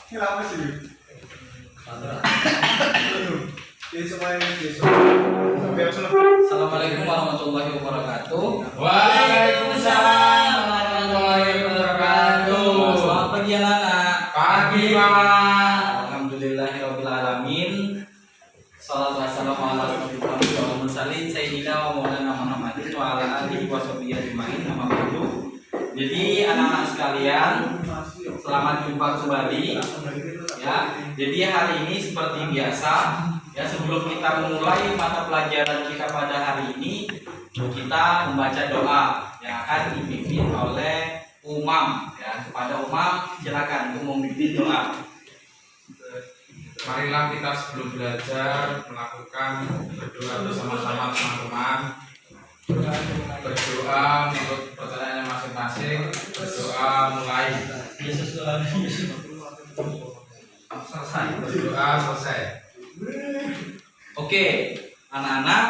Kenapa sih? Assalamualaikum warahmatullahi wabarakatuh. Waalaikumsalam warahmatullahi wabarakatuh. Selamat pagi anak-anak. Pagi, Pak. Alhamdulillahirabbil alamin. Shallallahu wassalamu ala asyrofil mursalin sayyidina wa maulana Muhammadin wa ala alihi wa sahbihi ajmain. Amma ba'du. Jadi anak-anak sekalian, selamat jumpa kembali. Ya, jadi hari ini seperti biasa, ya sebelum kita memulai mata pelajaran kita pada hari ini, kita membaca doa yang akan dipimpin oleh Umam. Ya, kepada Umam silakan untuk memimpin doa. Marilah kita sebelum belajar melakukan berdoa bersama-sama teman-teman. Berdoa menurut pertanyaannya masing-masing. Berdoa mulai. Selesai. Berdoa selesai. Oke, anak-anak,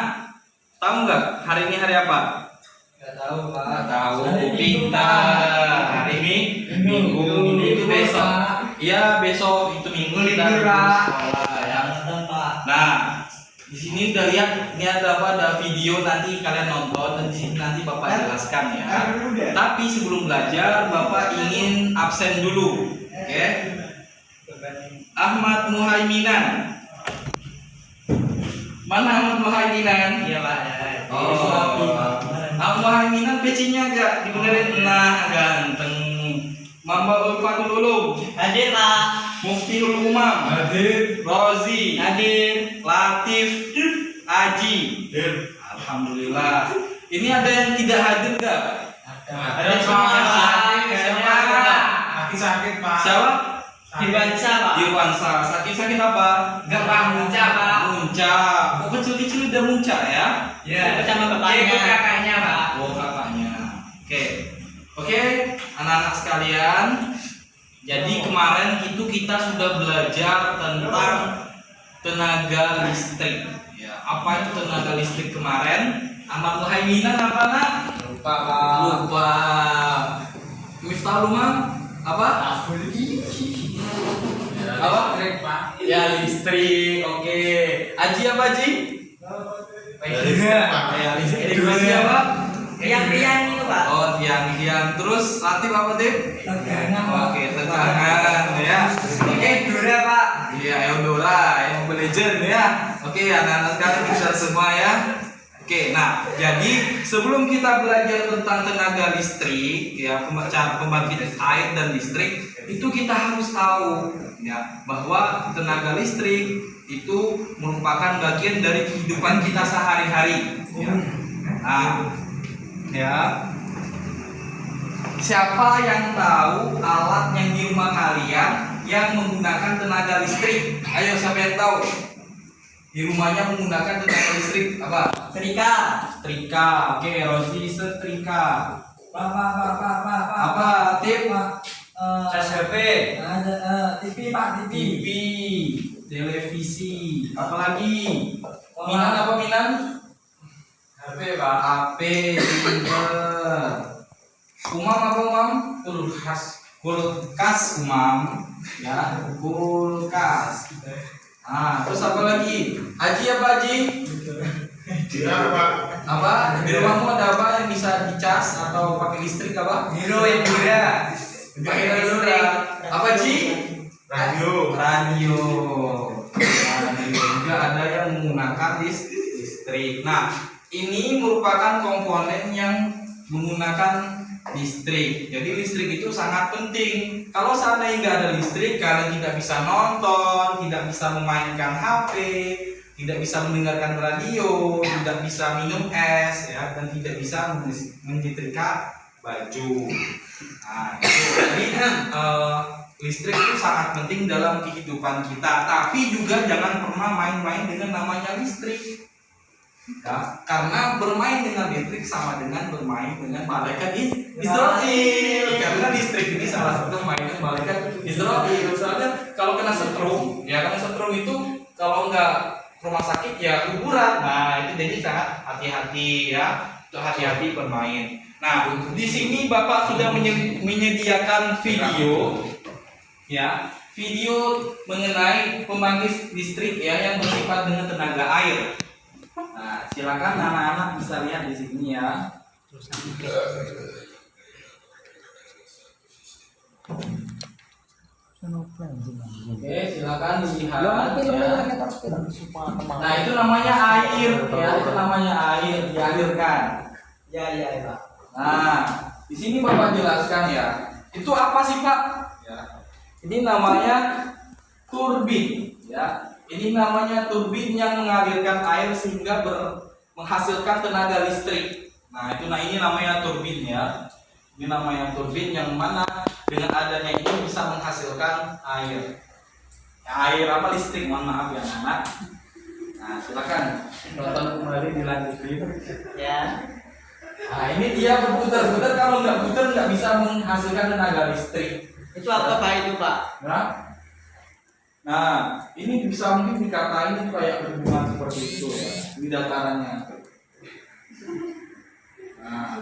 tahu nggak hari ini hari apa? Nggak tahu, Pak. Nggak tahu. Hari ini Pintar. Hari ini Minggu. Itu besok. Iya, besok itu Minggu kita sekolah ya. Nah, di sini udah lihat ini ada apa? Ada video nanti kalian nonton dan di sini nanti Bapak jelaskan ya. Tapi sebelum belajar, Bapak ingin absen dulu. Oke? Ahmad Muhaiminan. Mana Ahmad Muhaiminan? Iya, Pak. Oh, Ahmad Muhaiminan PC-nya agak dibenerin. Nah, ganteng. Mamba Ulfatul Ulum. Hadir, Pak. Muftiul Umam. Hadir. Rozi. Hadir. Latif. Aji. Hadir. Alhamdulillah. Ini ada yang tidak hadir nggak? Ada semua, Pak. Siapa? Kaki sakit, Pak. Siapa? Dibaca, Pak. Irwansa. Sakit apa? Enggak, Pak. Muncak, Pak. Muncak. Oh, kecil-kecil udah muncak ya? Iya. Sama bapaknya. Itu kakaknya, Pak. Oh, kakaknya. Oke. Oke, anak-anak sekalian. Jadi kemarin itu kita sudah belajar tentang tenaga listrik. Ya, apa itu tenaga listrik kemarin? Ahmad Muhaiminan apa nak? Lupa, Pak. Lupa. Miftahul Umam apa? Apa? Listrik, Pak. Ya listrik. Oke. Aji apa Aji? Ya listrik. Aji apa? Yang itu, Pak. Oh tiang-tiang. Terus Latif apa Tip? Oke, tegangan ya. Oke, Dura, Pak. iya Eudora, yang Mobile Legend ya. Oke, anak-anak sekalian bisa semua ya. Oke, nah jadi sebelum kita belajar tentang tenaga listrik, ya cara pembangkit air dan listrik, itu kita harus tahu ya bahwa tenaga listrik itu merupakan bagian dari kehidupan kita sehari-hari. Ya. Nah, ya. Siapa yang tahu alat yang di rumah kalian yang menggunakan tenaga listrik? Ayo, siapa yang tahu? Di rumahnya menggunakan tenaga listrik apa? Setrika. Setrika. Oke, Rosi setrika. Pak. Apa? Tip? Cas HP. Ada TV, Pak. TV, televisi. Apalagi? Minan apa Minan? HP, Pak. HP, pinter. Umam apa Umam? Kulkas. Kulkas Umam. Ya, kulkas. Nah, terus apa lagi? Aji apa Aji? Iya, Pak. Apa? Di rumahmu ada apa yang bisa dicas atau pakai listrik apa? Hero yang Dura. Pakai listrik. Apa Ji? Radio. Radio. Juga ada yang menggunakan listrik. Nah, ini merupakan komponen yang menggunakan listrik. Jadi listrik itu sangat penting. Kalau seandainya nggak ada listrik, kalian tidak bisa nonton, tidak bisa memainkan HP, tidak bisa mendengarkan radio, tidak bisa minum es, ya, dan tidak bisa menyetrika baju. Nah, itu. Jadi listrik itu sangat penting dalam kehidupan kita. Tapi juga jangan pernah main-main dengan namanya listrik. Ya, karena bermain dengan listrik sama dengan bermain dengan malaikat Israel. Karena listrik ini salah satu mainan malaikat Israel. Soalnya kalau kena setrum, ya kena setrum itu kalau nggak rumah sakit ya kuburan. Nah itu jadi sangat hati-hati ya, untuk hati-hati bermain. Nah di sini Bapak sudah menyediakan video, ya video mengenai pembangkit listrik ya yang bersifat dengan tenaga air. Nah, silakan anak-anak bisa lihat di sini ya. Oke, silakan dilihat. Ya. Nah, itu namanya air ya, itu namanya air dialirkan. Ya, Pak. Nah, di sini Bapak jelaskan ya. Itu apa sih, Pak? Ya. Ini namanya turbin ya. Ini namanya turbin yang mengalirkan air sehingga menghasilkan tenaga listrik. Nah, ini namanya turbin ya. Ini namanya turbin yang mana dengan adanya ini bisa menghasilkan air. Ya, air apa listrik? Mohon maaf ya, anak. Nah, silakan nonton kembali dilanjutin. Ya. Nah, ini dia berputar-putar, kalau nggak putar nggak bisa menghasilkan tenaga listrik. Itu apa Pak itu, Pak? Nah, ini bisa mungkin dikatain kayak berhubungan seperti itu ya. Ini datarannya. Nah,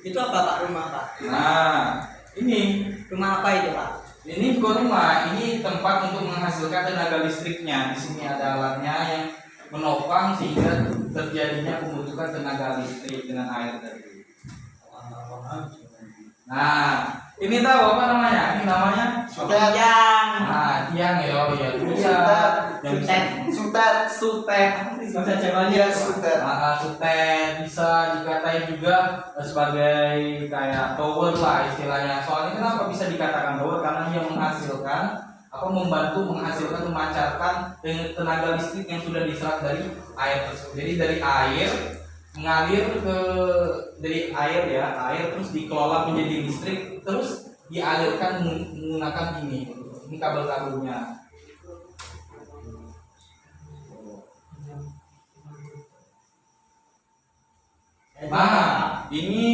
Itu apa Pak, rumah Pak? nah, ini Rumah apa itu, Pak? ini bukan rumah, ini tempat untuk menghasilkan tenaga listriknya. Di sini ada alatnya yang menopang sehingga terjadinya pembentukan tenaga listrik dengan air tadi. Nah, ini tahu apa namanya? Ini namanya Tiang. nah, tiang ya, oh iya, sutet. Bahasa Jawanya Sutet bisa dikatain juga sebagai kayak tower lah istilahnya. Soalnya kenapa bisa dikatakan tower? Karena dia menghasilkan membantu menghasilkan memancarkan tenaga listrik yang sudah diserap dari air tersebut. Jadi dari air mengalir dari air terus dikelola menjadi listrik, terus dialirkan menggunakan ini kabel-kabelnya. Nah, ini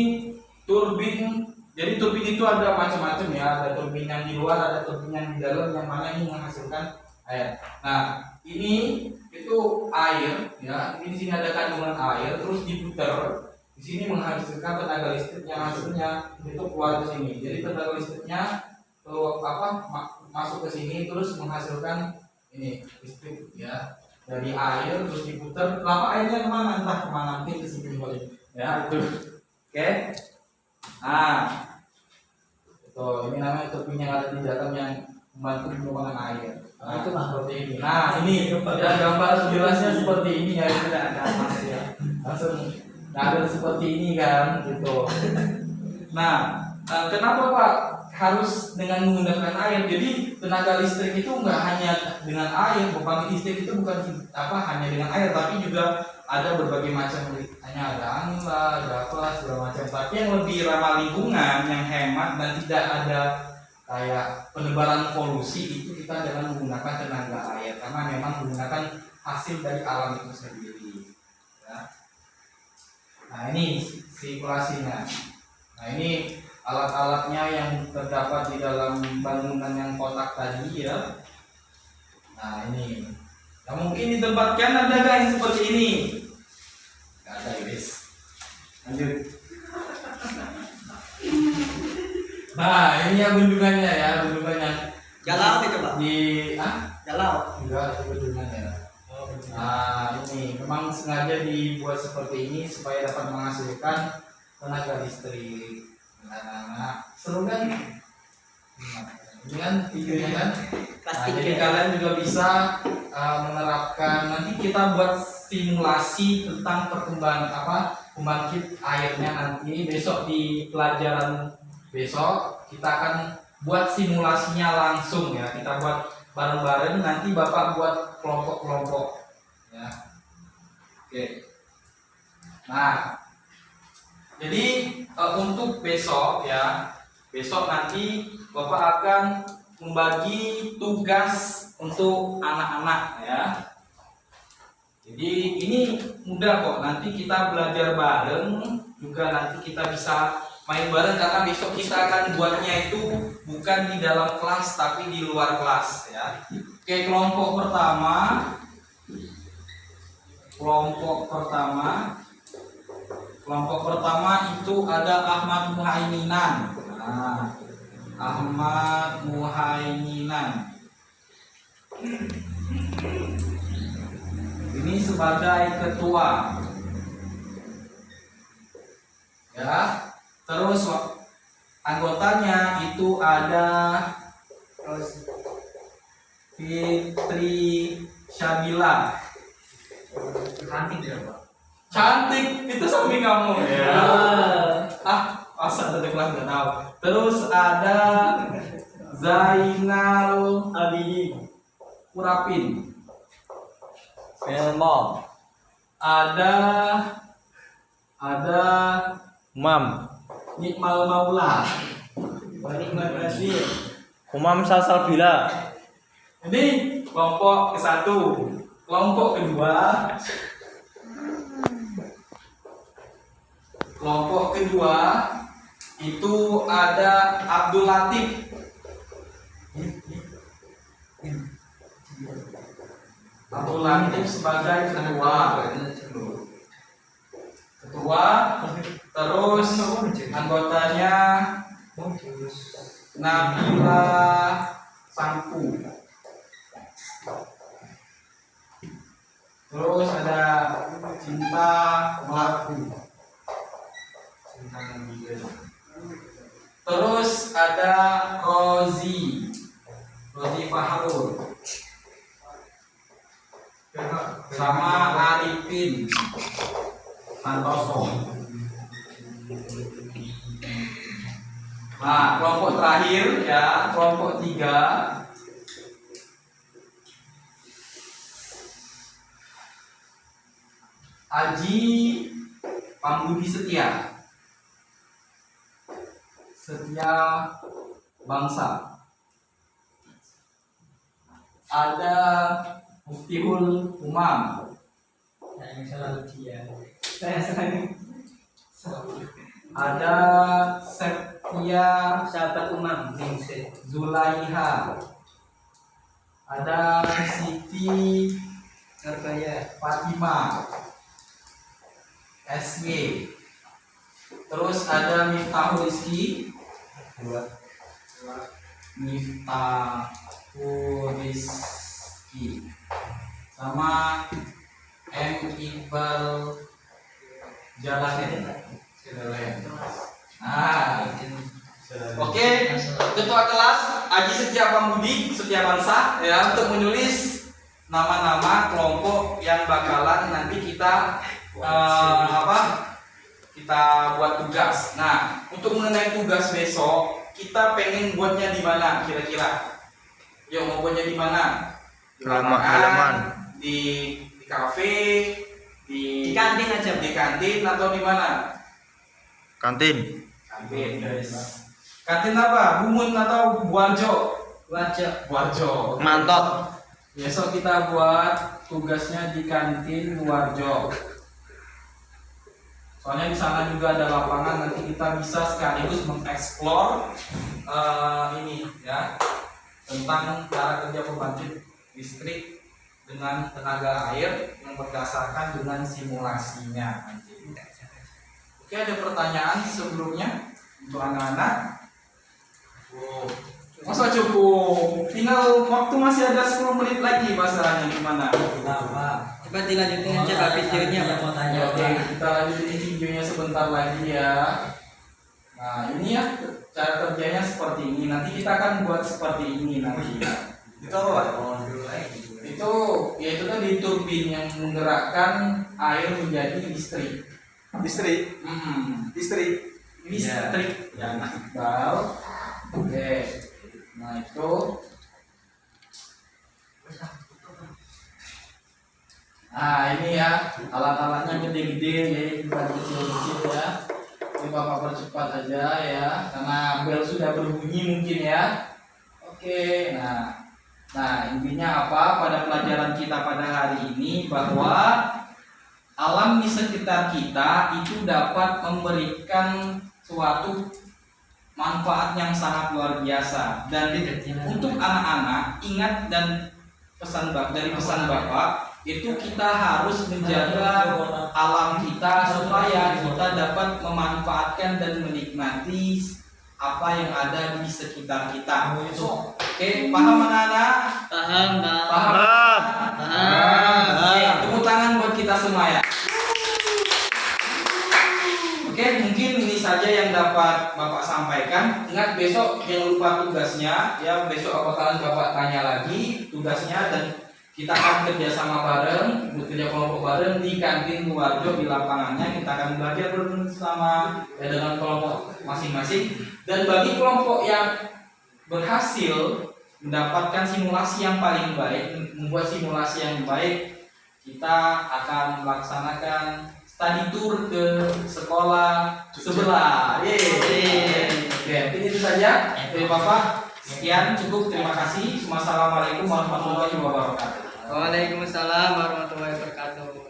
turbin. Jadi turbin itu ada macam-macam ya. Ada turbin yang di luar, ada turbin yang di dalam, yang mana ini menghasilkan air. Nah, ini itu air ya. Ini di sini ada kandungan air, terus diputar. Di sini menghasilkan tenaga listrik yang hasilnya itu keluar ke sini. Jadi tenaga listriknya masuk ke sini, terus menghasilkan ini listrik ya. Dari air terus diputar. Lapa airnya kemana? Entah kemana, nanti ke sini boleh. Ya itu, oke. Nah, itu ini namanya turbin yang ada di dalam yang membantu pengembangan air. Nah, itu seperti ini. Nah, ini ya, gambar jelasnya seperti ini ya, tidak ada mas ya. Langsung ngalir seperti ini kan, gitu. Nah, kenapa Pak harus dengan menggunakan air? Jadi tenaga listrik itu nggak hanya dengan air, pembangkit listrik itu bukan hanya dengan air, tapi juga ada berbagai macam, hanya ada angin lah, ada apa segala macam. Tapi yang lebih ramah lingkungan, yang hemat dan tidak ada kayak penebaran polusi itu kita dengan menggunakan tenaga air, karena memang menggunakan hasil dari alam itu sendiri. Ya. Nah ini sirkulasinya. Nah ini alat-alatnya yang terdapat di dalam bangunan yang kotak tadi ya. Nah ini, nah, mungkin ditempatkan ada nggak yang seperti ini? Nggak ada guys. Lanjut. Nah ini ya bendungannya ya, bendungannya. Galau itu Pak? Galau? Enggak, itu bendungannya. Nah ini memang sengaja dibuat seperti ini supaya dapat menghasilkan tenaga listrik. Nah, seru kan? Ini kan videonya kan? Nah, jadi kalian juga bisa menerapkan. Nanti kita buat simulasi tentang perkembangan pembangkit airnya nanti besok di pelajaran besok kita akan buat simulasinya langsung ya. Kita buat bareng-bareng. Nanti Bapak buat kelompok-kelompok. Ya. Oke. Nah, jadi untuk besok ya, besok nanti Bapak akan membagi tugas untuk anak-anak ya. Jadi ini mudah kok, nanti kita belajar bareng, juga nanti kita bisa main bareng, karena besok kita akan buatnya itu bukan di dalam kelas tapi di luar kelas ya. Oke, kelompok pertama itu ada Ahmad Muhaiminan. Nah, Ahmad Muhaiminan. Ini sebagai ketua. Ya. Terus anggotanya itu ada Fitri Syabila. Cantik ya, Pak. Cantik, itu samping kamu ya. Masa ada kelas nggak tahu. Terus ada Zainal Abidin. Kurapin. Filmom. Ada Umam. Nikmal Maula. Nikmat Rasul. Umam Salsabila. Ini kelompok ke-1. Kelompok kedua. Kelompok kedua itu ada Abdul Latif. Abdul Latif sebagai ketua. Terus anggotanya Nabila Sangku. Terus ada Cinta Melaku. Terus ada Rozi Fahrul sama Arifin Santoso. Nah, kelompok terakhir ya, kelompok 3 Haji Pambudi Setia Bangsa. Ada Muftihul Umam. Yang selalu dia. Ada Septia Sahabat Umam Ningsih. Zulaiha. Ada Siti Nurbaya. Fatimah SY. Terus ada Miftahul Rizki. Miftahul Rizki sama M Iqbal Jalanen. Nah, oke, ketua kelas Aji Setia Pambudi Setia Bangsa ya, untuk menulis nama-nama kelompok yang bakalan nanti kita kita buat tugas. Nah, untuk mengenai tugas besok, kita pengen buatnya di mana kira-kira? Yuk, mau buatnya di mana? Di Halaman. Di kafe, Di kantin aja. di kantin atau di mana? Kantin. Kantin. Kantin apa? Bumun atau Buarjo? Wajah. Buarjo. Mantot. Besok kita buat tugasnya di kantin Buarjo. Soalnya di sana juga ada lapangan, nanti kita bisa sekaligus mengeksplor ini ya, tentang cara kerja pembangkit listrik dengan tenaga air yang berdasarkan dengan simulasinya nanti. Oke, ada pertanyaan sebelumnya untuk anak-anak? Masa cukup? Tinggal waktu masih ada 10 menit lagi, masalahnya gimana? Coba dilanjutin aja Pak videonya Pak mau tanya. Oke, kita lanjutin videonya sebentar lagi ya. Nah, ini ya cara kerjanya seperti ini. Nanti kita akan buat seperti ini nanti. Itu apa? Itu tadi turbin yang menggerakkan air menjadi listrik. Listrik. Listrik. Ya, anak Iqbal. Oke. Nah, itu ini ya alat-alatnya gede-gede ya, bukan kecil-kecil ya. Ini Bapak percepat aja ya, karena bel sudah berbunyi mungkin ya. Oke, nah intinya apa pada pelajaran kita pada hari ini, bahwa alam di sekitar kita itu dapat memberikan suatu manfaat yang sangat luar biasa. Dan untuk anak-anak, ingat dan pesan Bapak itu kita harus menjaga alam kita supaya kita dapat memanfaatkan dan menikmati apa yang ada di sekitar kita. So, Oke, paham anak-anak? Paham, Bang. Paham? Paham. Oke, tepuk tangan buat kita semua ya. Oke, mungkin ini saja yang dapat Bapak sampaikan. Ingat besok jangan lupa tugasnya. Ya, besok bakalan Bapak tanya lagi tugasnya dan kita akan kerjasama bareng, bekerja kelompok bareng di kantin Luarjo di lapangannya. Kita akan belajar bersama dengan kelompok masing-masing. Dan bagi kelompok yang berhasil mendapatkan simulasi yang paling baik, membuat simulasi yang baik, kita akan melaksanakan study tour ke sekolah sebelah. Yeay. Oke, mungkin itu saja dari Bapak. Sekian, cukup. Terima kasih. Wassalamualaikum warahmatullahi wabarakatuh. Waalaikumsalam warahmatullahi wabarakatuh.